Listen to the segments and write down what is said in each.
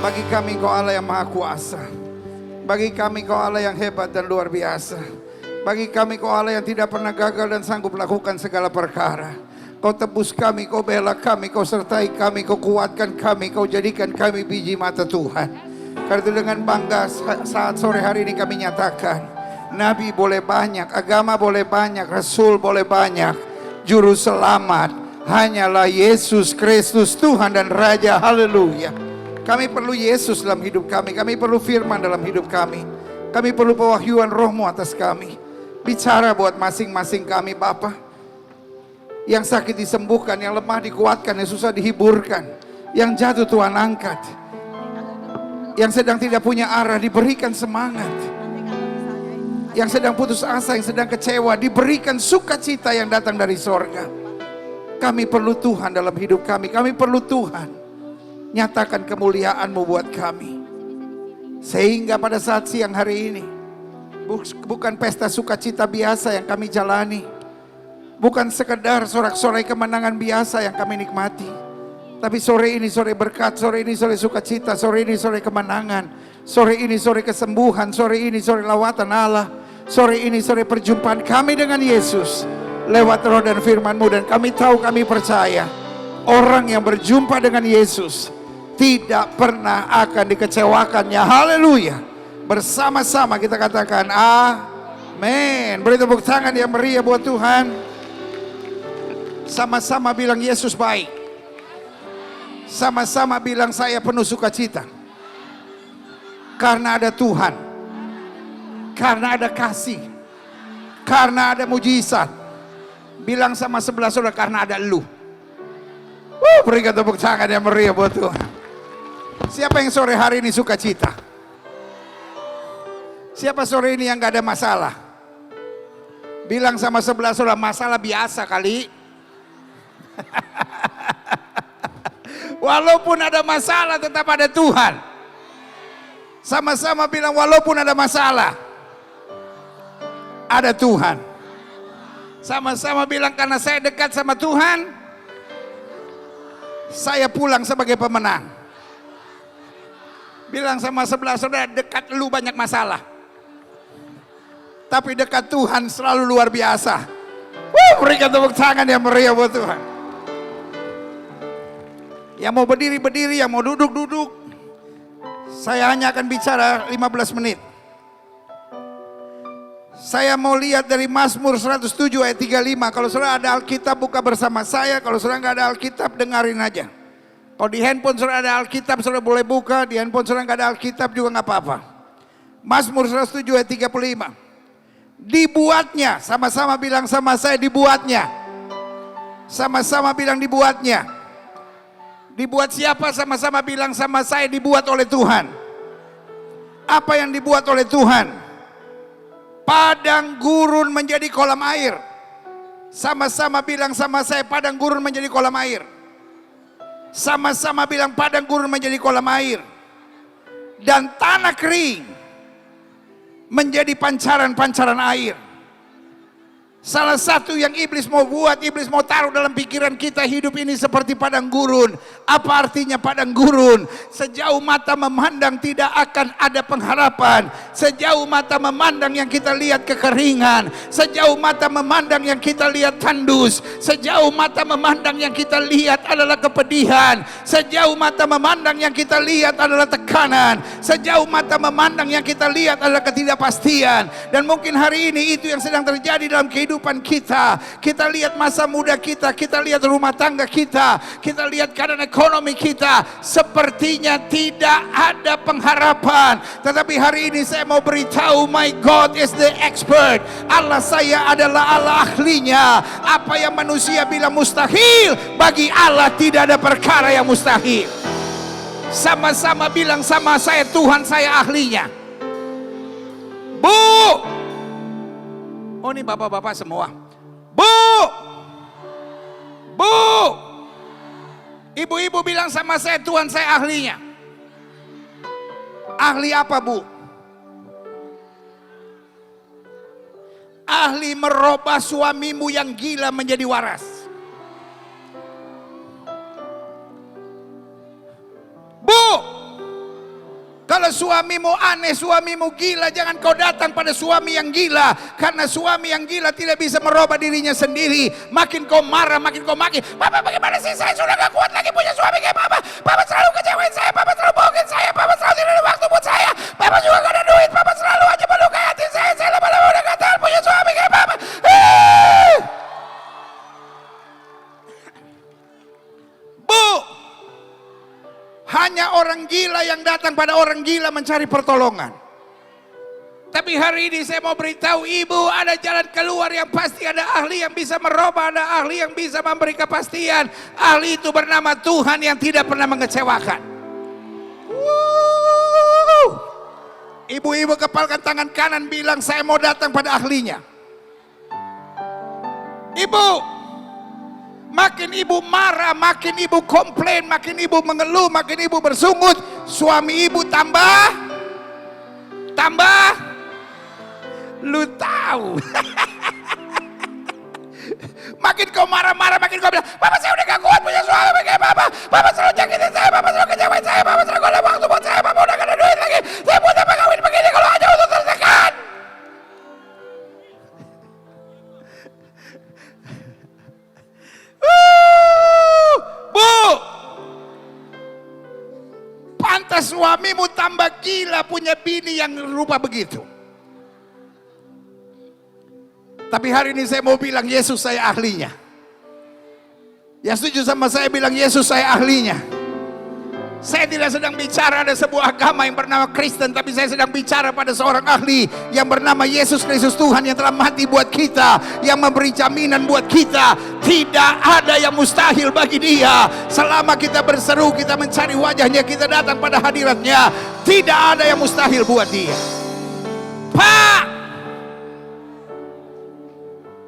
Bagi kami Engkau Allah yang maha kuasa. Bagi kami Engkau Allah yang hebat dan luar biasa. Bagi kami Engkau Allah yang tidak pernah gagal dan sanggup melakukan segala perkara. Kau tebus kami, Kau bela kami, Kau sertai kami, Kau kuatkan kami, Kau jadikan kami biji mata Tuhan. Karena itu dengan bangga saat sore hari ini kami nyatakan, Nabi boleh banyak, agama boleh banyak, Rasul boleh banyak, Juru selamat hanyalah Yesus Kristus Tuhan dan Raja. Haleluya. Kami perlu Yesus dalam hidup kami. Kami perlu firman dalam hidup kami. Kami perlu pewahyuan Roh-Mu atas kami. Bicara buat masing-masing kami Bapa. Yang sakit disembuhkan, yang lemah dikuatkan, yang susah dihiburkan, yang jatuh Tuhan angkat, yang sedang tidak punya arah diberikan semangat, yang sedang putus asa, yang sedang kecewa diberikan sukacita yang datang dari sorga. Kami perlu Tuhan dalam hidup kami. Kami perlu Tuhan. Nyatakan kemuliaan-Mu buat kami. Sehingga pada saat siang hari ini, bukan pesta sukacita biasa yang kami jalani, bukan sekedar sorak-sorai kemenangan biasa yang kami nikmati, tapi sore ini sore berkat, sore ini sore sukacita, sore ini sore kemenangan, sore ini sore kesembuhan, sore ini sore lawatan Allah, sore ini sore perjumpaan kami dengan Yesus lewat Roh dan firman-Mu. Dan kami tahu, kami percaya orang yang berjumpa dengan Yesus tidak pernah akan dikecewakannya. Haleluya. Bersama-sama kita katakan amin. Beri tepuk tangan yang meriah buat Tuhan. Sama-sama bilang Yesus baik. Sama-sama bilang saya penuh sukacita. Karena ada Tuhan. Karena ada kasih. Karena ada mujizat. Bilang sama sebelah saudara, karena ada lu. Berikan tepuk tangan yang meriah buat Tuhan. Siapa yang sore hari ini sukacita? Siapa sore ini yang gak ada masalah? Bilang sama sebelah saudara, masalah biasa kali. Walaupun ada masalah tetap ada Tuhan. Sama-sama bilang walaupun ada masalah ada Tuhan. Sama-sama bilang karena saya dekat sama Tuhan, saya pulang sebagai pemenang. Bilang sama sebelah saudara, dekat lu banyak masalah, tapi dekat Tuhan selalu luar biasa. Berikan tepuk tangan yang meriah buat Tuhan. Yang mau berdiri-berdiri, yang mau duduk-duduk. Saya hanya akan bicara 15 menit. Saya mau lihat dari Mazmur 107 ayat 35. Kalau saudara ada Alkitab buka bersama saya. Kalau saudara nggak ada Alkitab dengarin aja. Kalau di handphone saudara ada Alkitab saudara boleh buka. Di handphone saudara nggak ada Alkitab juga nggak apa-apa. Mazmur 107 ayat 35. Dibuatnya, sama-sama bilang sama saya dibuatnya. Sama-sama bilang dibuatnya. Dibuat siapa? Sama-sama bilang sama saya dibuat oleh Tuhan. Apa yang dibuat oleh Tuhan? Padang gurun menjadi kolam air. Sama-sama bilang sama saya padang gurun menjadi kolam air. Sama-sama bilang padang gurun menjadi kolam air. Dan tanah kering menjadi pancaran-pancaran air. Salah satu yang iblis mau buat, iblis mau taruh dalam pikiran kita, hidup ini seperti padang gurun. Apa artinya padang gurun? Sejauh mata memandang tidak akan ada pengharapan. Sejauh mata memandang yang kita lihat kekeringan. Sejauh mata memandang yang kita lihat tandus. Sejauh mata memandang yang kita lihat adalah kepedihan. Sejauh mata memandang yang kita lihat adalah tekanan. Sejauh mata memandang yang kita lihat adalah ketidakpastian. Dan mungkin hari ini itu yang sedang terjadi dalam kehidupan kita. Kita lihat masa muda kita lihat rumah tangga kita lihat keadaan ekonomi kita, sepertinya tidak ada pengharapan. Tetapi hari ini saya mau beritahu, my God is the expert. Allah saya adalah Allah ahlinya. Apa yang manusia bilang mustahil, bagi Allah tidak ada perkara yang mustahil. Sama-sama bilang sama saya, Tuhan saya ahlinya. Bu, oh ini bapak-bapak semua. Bu, bu, ibu-ibu bilang sama saya, Tuhan saya ahlinya. Ahli apa bu? Ahli merubah suamimu yang gila menjadi waras. Bu, suamimu aneh, suamimu gila, jangan kau datang pada suami yang gila. Karena suami yang gila tidak bisa merubah dirinya sendiri. Makin kau marah, makin kau maki. Papa bagaimana sih, saya sudah gak kuat lagi punya suami kayak Papa. Papa selalu kecewain saya, Papa selalu bohongin saya, Papa selalu tidak ada waktu buat saya. Papa juga gak ada duit, Papa selalu aja melukai hati saya. Saya lama-lama udah gak tahan punya suami kayak Papa. Bu, hanya orang gila yang datang pada orang gila mencari pertolongan. Tapi hari ini saya mau beritahu ibu, ada jalan keluar yang pasti, ada ahli yang bisa merubah, ada ahli yang bisa memberi kepastian. Ahli itu bernama Tuhan yang tidak pernah mengecewakan. Ibu-ibu kepalkan tangan kanan, bilang saya mau datang pada ahlinya. Ibu, makin ibu marah, makin ibu komplain, makin ibu mengeluh, makin ibu bersungut, suami ibu tambah, lu tahu. Makin kau marah-marah, makin kau bilang, Papa saya udah gak kuat punya suami kayak Papa. Papa selalu nyakitin saya, Papa selalu kecewain saya, Papa selalu gak ada waktu buat saya, Papa udah gak ada duit lagi. Saya buat apa kawin begini kalau hanya untuk tertekan. Bu, pantas suamimu tambah gila punya bini yang rupa begitu. Tapi hari ini saya mau bilang, Yesus saya ahlinya. Yang setuju sama saya bilang, Yesus saya ahlinya. Saya tidak sedang bicara ada sebuah agama yang bernama Kristen, tapi saya sedang bicara pada seorang ahli yang bernama Yesus Kristus Tuhan, yang telah mati buat kita, yang memberi jaminan buat kita. Tidak ada yang mustahil bagi dia. Selama kita berseru, kita mencari wajahnya, kita datang pada hadiratnya, tidak ada yang mustahil buat dia. Pak,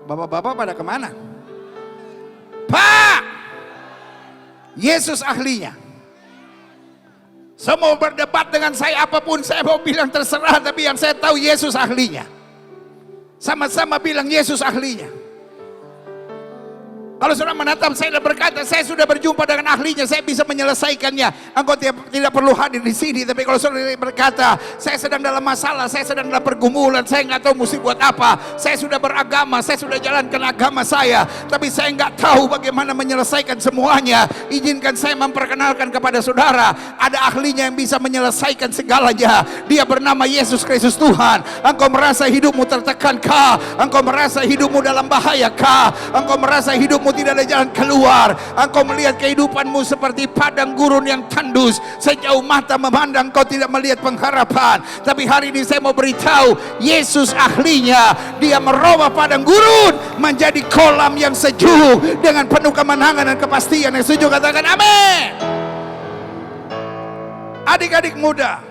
bapak-bapak pada kemana? Pak, Yesus ahlinya. Saya mau berdebat dengan saya apapun, saya mau bilang terserah, tapi yang saya tahu Yesus ahlinya. Sama-sama bilang Yesus ahlinya. Kalau saudara menatap saya dan berkata, saya sudah berjumpa dengan ahlinya, saya bisa menyelesaikannya, engkau tidak perlu hadir di sini. Tapi kalau saudara berkata, saya sedang dalam masalah, saya sedang dalam pergumulan, saya nggak tahu mesti buat apa, saya sudah beragama, saya sudah jalankan agama saya, tapi saya nggak tahu bagaimana menyelesaikan semuanya. Izinkan saya memperkenalkan kepada saudara, ada ahlinya yang bisa menyelesaikan segalanya. Dia bernama Yesus Kristus Tuhan. Engkau merasa hidupmu tertekankah? Engkau merasa hidupmu dalam bahayakah? Engkau merasa hidupmu tidak ada jalan keluar? Engkau melihat kehidupanmu seperti padang gurun yang tandus, sejauh mata memandang kau tidak melihat pengharapan. Tapi hari ini saya mau beritahu, Yesus ahlinya. Dia merubah padang gurun menjadi kolam yang sejuk dengan penuh kemenangan dan kepastian. Yang setuju katakan amin. Adik-adik muda,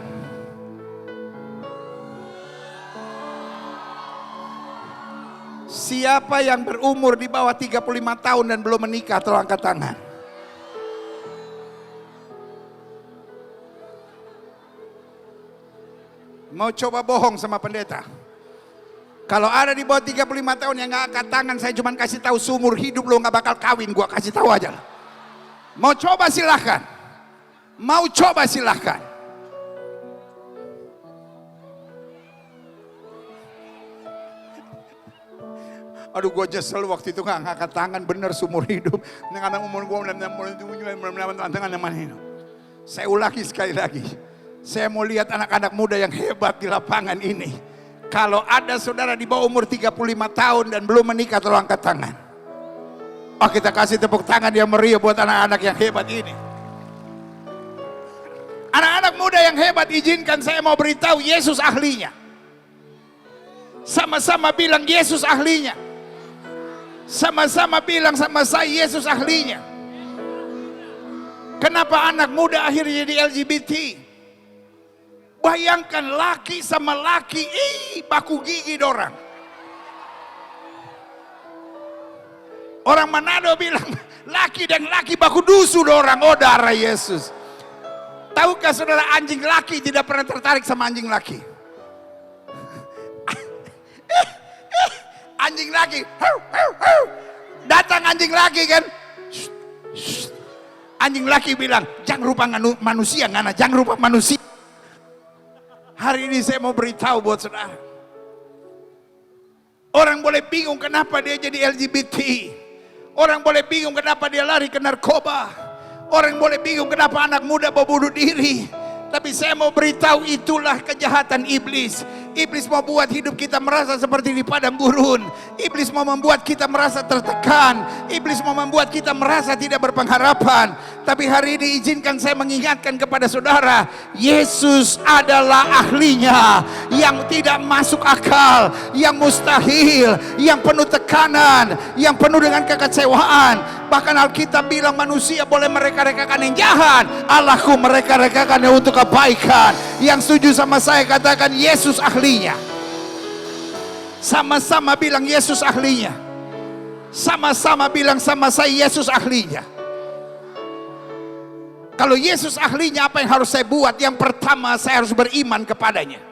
siapa yang berumur di bawah 35 tahun dan belum menikah, tolong angkat tangan. Mau coba bohong sama pendeta? Kalau ada di bawah 35 tahun yang gak angkat tangan, saya cuma kasih tahu seumur hidup lo gak bakal kawin, gua kasih tahu aja. Mau coba silahkan. Mau coba silahkan. Aduh, gue nyesel waktu itu gak ngangkat tangan, bener seumur hidup. Dengan umur gue saya ulangi sekali lagi. Saya mau lihat anak-anak muda yang hebat di lapangan ini. Kalau ada saudara di bawah umur 35 tahun dan belum menikah, tolong angkat tangan. Oh, kita kasih tepuk tangan yang meriah buat anak-anak yang hebat ini. Anak-anak muda yang hebat, izinkan saya mau beritahu, Yesus ahlinya. Sama-sama bilang Yesus ahlinya. Sama-sama bilang sama saya, Yesus ahlinya. Kenapa anak muda akhirnya jadi LGBT? Bayangkan laki sama laki, baku gigi dorang. Orang Manado bilang laki dan laki baku dusu dorang. Oh, darah Yesus. Tahukah saudara, anjing laki tidak pernah tertarik sama anjing laki. Anjing laki, datang anjing laki kan, anjing laki bilang, jangan rupa manusia, ngana jangan rupa manusia. Hari ini saya mau beritahu buat saudara. Orang boleh bingung kenapa dia jadi LGBT. Orang boleh bingung kenapa dia lari ke narkoba. Orang boleh bingung kenapa anak muda mau bunuh diri. Tapi saya mau beritahu, itulah kejahatan iblis. Iblis mau buat hidup kita merasa seperti di padang gurun. Iblis mau membuat kita merasa tertekan. Iblis mau membuat kita merasa tidak berpengharapan. Tapi hari ini izinkan saya mengingatkan kepada saudara, Yesus adalah ahlinya. Yang tidak masuk akal, yang mustahil, yang penuh tekanan, yang penuh dengan kekecewaan. Bahkan Alkitab bilang manusia boleh mereka-rekakan yang jahat, Allahku mereka-rekakannya untuk kebaikan. Yang setuju sama saya katakan Yesus ahlinya. Sama-sama bilang Yesus ahlinya. Sama-sama bilang sama saya Yesus ahlinya. Kalau Yesus ahlinya, apa yang harus saya buat? Yang pertama, saya harus beriman kepadanya.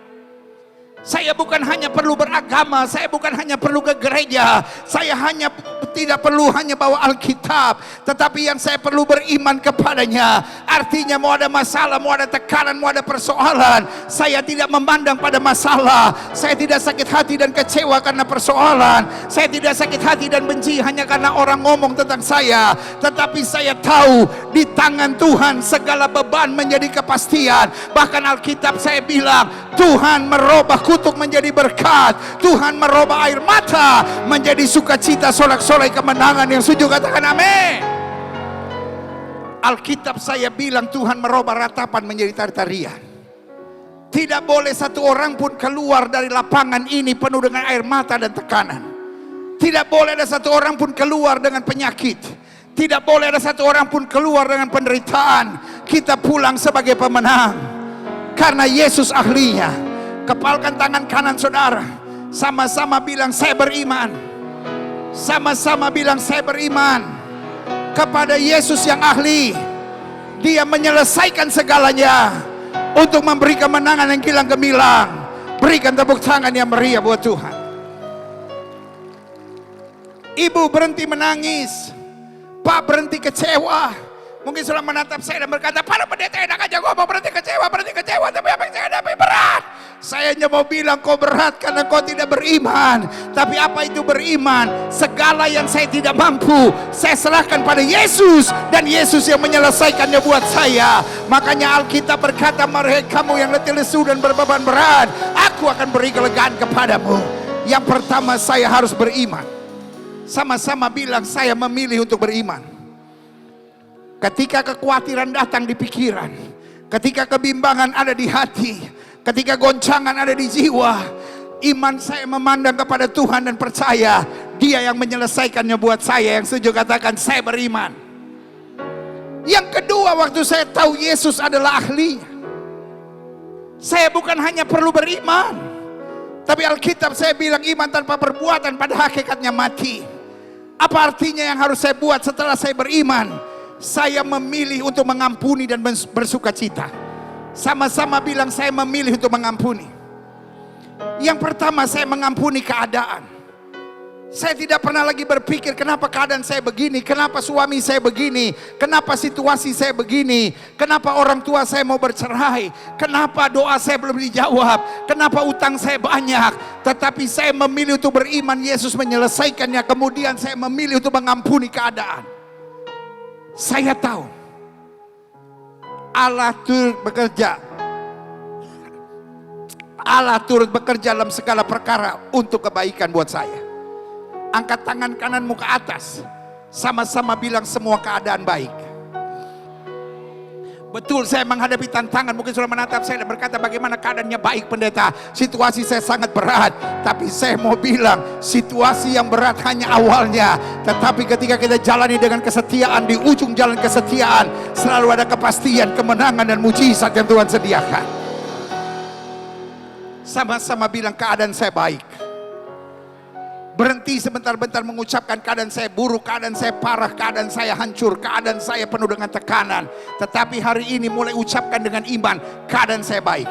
Saya bukan hanya perlu beragama, saya bukan hanya perlu ke gereja, saya hanya tidak perlu hanya bawa Alkitab, tetapi yang saya perlu beriman kepadanya. Artinya mau ada masalah, mau ada tekanan, mau ada persoalan, saya tidak memandang pada masalah. Saya tidak sakit hati dan kecewa karena persoalan. Saya tidak sakit hati dan benci hanya karena orang ngomong tentang saya. Tetapi saya tahu di tangan Tuhan segala beban menjadi kepastian. Bahkan Alkitab saya bilang Tuhan merubah kutuk menjadi berkat. Tuhan merubah air mata menjadi sukacita, sorak-sorai kemenangan. Yang setuju katakan amin. Alkitab saya bilang Tuhan merubah ratapan menjadi tari-tarian. Tidak boleh satu orang pun keluar dari lapangan ini penuh dengan air mata dan tekanan. Tidak boleh ada satu orang pun keluar dengan penyakit. Tidak boleh ada satu orang pun keluar dengan penderitaan. Kita pulang sebagai pemenang karena Yesus ahlinya. Kepalkan tangan kanan saudara. Sama-sama bilang saya beriman. Sama-sama bilang saya beriman kepada Yesus yang ahli. Dia menyelesaikan segalanya untuk memberi kemenangan yang kilang gemilang. Berikan tepuk tangan yang meriah buat Tuhan. Ibu berhenti menangis. Pak berhenti kecewa. Mungkin sudah menatap saya dan berkata, para pendeta enak aja, gue mau berhenti kecewa, tapi apa yang saya hadapi berat. Saya hanya mau bilang kau berat karena kau tidak beriman. Tapi apa itu beriman? Segala yang saya tidak mampu, saya serahkan pada Yesus. Dan Yesus yang menyelesaikannya buat saya. Makanya Alkitab berkata, mereka kamu yang letih lesu dan berbeban berat, aku akan beri kelegaan kepadamu. Yang pertama saya harus beriman. Sama-sama bilang saya memilih untuk beriman. Ketika kekhawatiran datang di pikiran, ketika kebimbangan ada di hati, ketika goncangan ada di jiwa, iman saya memandang kepada Tuhan dan percaya Dia yang menyelesaikannya buat saya. Yang setuju katakan saya beriman. Yang kedua, waktu saya tahu Yesus adalah ahlinya, saya bukan hanya perlu beriman, tapi Alkitab saya bilang iman tanpa perbuatan pada hakikatnya mati. Apa artinya yang harus saya buat setelah saya beriman? Saya memilih untuk mengampuni dan bersuka cita. Sama-sama bilang saya memilih untuk mengampuni. Yang pertama saya mengampuni keadaan. Saya tidak pernah lagi berpikir kenapa keadaan saya begini, kenapa suami saya begini, kenapa situasi saya begini, kenapa orang tua saya mau bercerai, kenapa doa saya belum dijawab, kenapa utang saya banyak. Tetapi saya memilih untuk beriman Yesus menyelesaikannya. Kemudian saya memilih untuk mengampuni keadaan. Saya tahu Allah turut bekerja. Allah turut bekerja dalam segala perkara untuk kebaikan buat saya. Angkat tangan kananmu ke atas. Sama-sama bilang semua keadaan baik. Betul, saya menghadapi tantangan. Mungkin sudah menatap saya dan berkata bagaimana keadaannya baik pendeta. Situasi saya sangat berat. Tapi saya mau bilang situasi yang berat hanya awalnya. Tetapi ketika kita jalani dengan kesetiaan, di ujung jalan kesetiaan selalu ada kepastian, kemenangan dan mujizat yang Tuhan sediakan. Sama-sama bilang keadaan saya baik. Berhenti sebentar-bentar mengucapkan keadaan saya buruk, keadaan saya parah, keadaan saya hancur, keadaan saya penuh dengan tekanan. Tetapi hari ini mulai ucapkan dengan iman, keadaan saya baik.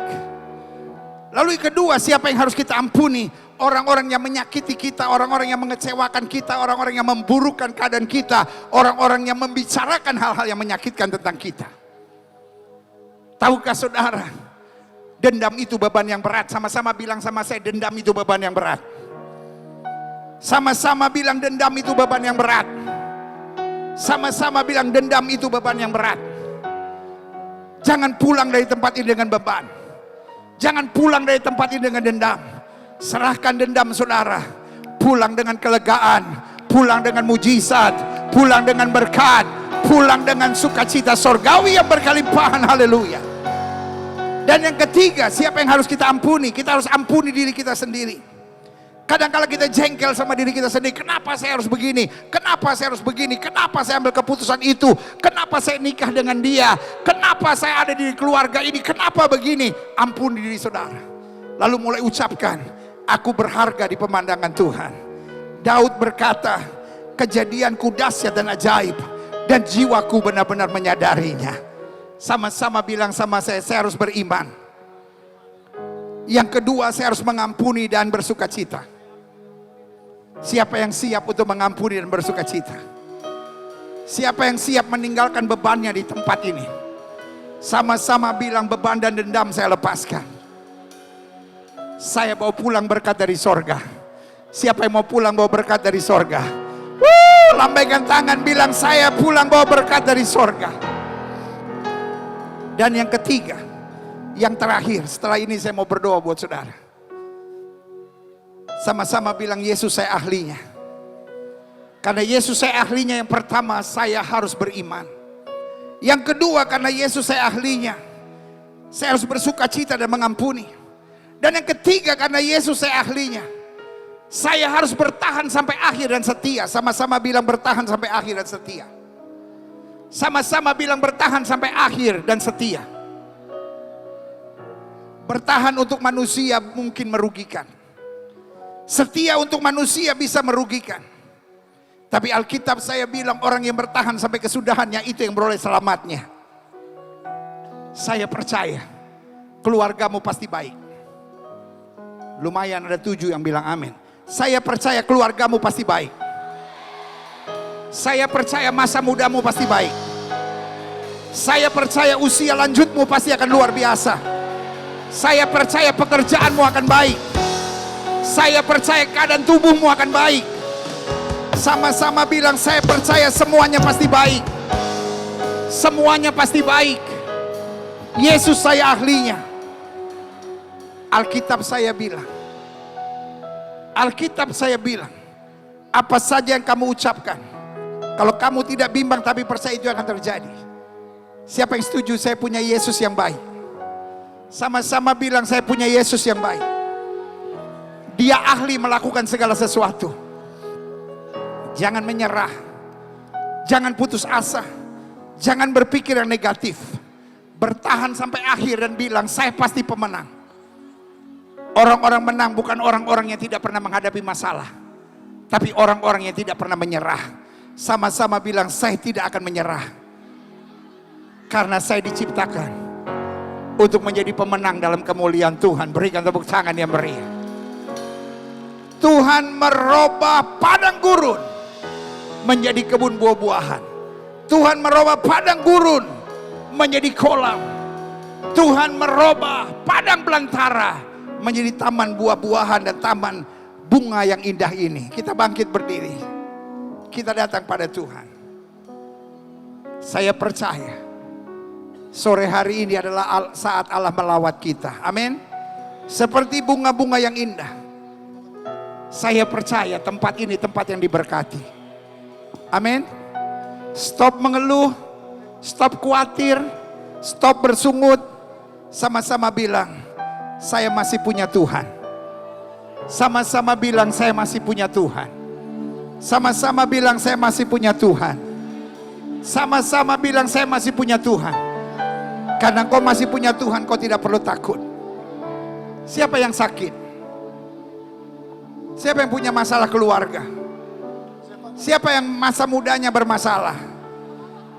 Lalu yang kedua, siapa yang harus kita ampuni? Orang-orang yang menyakiti kita, orang-orang yang mengecewakan kita, orang-orang yang memburukkan keadaan kita, orang-orang yang membicarakan hal-hal yang menyakitkan tentang kita. Tahukah saudara, Dendam itu beban yang berat. Sama-sama bilang sama saya, dendam itu beban yang berat. Sama-sama bilang dendam itu beban yang berat. Sama-sama bilang dendam itu beban yang berat. Jangan pulang dari tempat ini dengan beban. Jangan pulang dari tempat ini dengan dendam. Serahkan dendam saudara. Pulang dengan kelegaan. Pulang dengan mujizat. Pulang dengan berkat. Pulang dengan sukacita sorgawi yang berkelimpahan. Haleluya. Dan yang ketiga, siapa yang harus kita ampuni? Kita harus ampuni diri kita sendiri. Kadang-kala kita jengkel sama diri kita sendiri. Kenapa saya harus begini? Kenapa saya harus begini? Kenapa saya ambil keputusan itu? Kenapa saya nikah dengan dia? Kenapa saya ada di keluarga ini? Kenapa begini? Ampuni diri saudara. Lalu mulai ucapkan, aku berharga di pemandangan Tuhan. Daud berkata, kejadianku dahsyat dan ajaib, dan jiwaku benar-benar menyadarinya. Sama-sama bilang sama saya harus beriman. Yang kedua, saya harus mengampuni dan bersukacita. Siapa yang siap untuk mengampuni dan bersukacita? Siapa yang siap meninggalkan bebannya di tempat ini? Sama-sama bilang, beban dan dendam saya lepaskan. Saya bawa pulang berkat dari sorga. Siapa yang mau pulang bawa berkat dari sorga? Lambaikan tangan, bilang saya pulang bawa berkat dari sorga. Dan yang ketiga, yang terakhir, setelah ini saya mau berdoa buat saudara. Sama-sama bilang, Yesus saya ahlinya. Karena Yesus saya ahlinya, yang pertama saya harus beriman. Yang kedua, karena Yesus saya ahlinya, saya harus bersukacita dan mengampuni. Dan yang ketiga, karena Yesus saya ahlinya, saya harus bertahan sampai akhir dan setia. Sama-sama bilang bertahan sampai akhir dan setia. Sama-sama bilang bertahan sampai akhir dan setia. Bertahan untuk manusia mungkin merugikan. Setia untuk manusia bisa merugikan. Tapi Alkitab saya bilang orang yang bertahan sampai kesudahannya itu yang beroleh selamatnya. Saya percaya keluargamu pasti baik. Lumayan ada 7 yang bilang amin. Saya percaya keluargamu pasti baik. Saya percaya masa mudamu pasti baik. Saya percaya usia lanjutmu pasti akan luar biasa. Saya percaya pekerjaanmu akan baik. Saya percaya keadaan tubuhmu akan baik. Sama-sama bilang, saya percaya semuanya pasti baik. Semuanya pasti baik. Yesus saya ahlinya. Alkitab saya bilang, apa saja yang kamu ucapkan, kalau kamu tidak bimbang tapi percaya, itu akan terjadi. Siapa yang setuju saya punya Yesus yang baik? Sama-sama bilang, saya punya Yesus yang baik. Dia ahli melakukan segala sesuatu. Jangan menyerah. Jangan putus asa. Jangan berpikir yang negatif. Bertahan sampai akhir dan bilang, saya pasti pemenang. Orang-orang menang bukan orang-orang yang tidak pernah menghadapi masalah, tapi orang-orang yang tidak pernah menyerah. Sama-sama bilang, saya tidak akan menyerah. Karena saya diciptakan untuk menjadi pemenang dalam kemuliaan Tuhan. Berikan tepuk tangan yang meriah. Tuhan merubah padang gurun menjadi kebun buah-buahan. Tuhan merubah padang gurun menjadi kolam. Tuhan merubah padang belantara menjadi taman buah-buahan dan taman bunga yang indah ini. Kita bangkit berdiri. Kita datang pada Tuhan. Saya percaya sore hari ini adalah saat Allah melawat kita. Amin. Seperti bunga-bunga yang indah. Saya percaya tempat ini tempat yang diberkati. Amin. Stop mengeluh, stop khawatir, stop bersungut. Sama-sama bilang, saya masih punya Tuhan. Sama-sama bilang, saya masih punya Tuhan. Sama-sama bilang, saya masih punya Tuhan. Sama-sama bilang, saya masih punya Tuhan. Karena kau masih punya Tuhan, kau tidak perlu takut. Siapa yang sakit? Siapa yang punya masalah keluarga? Siapa yang masa mudanya bermasalah?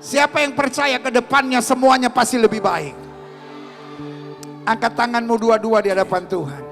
Siapa yang percaya ke depannya semuanya pasti lebih baik? Angkat tanganmu dua-dua di hadapan Tuhan.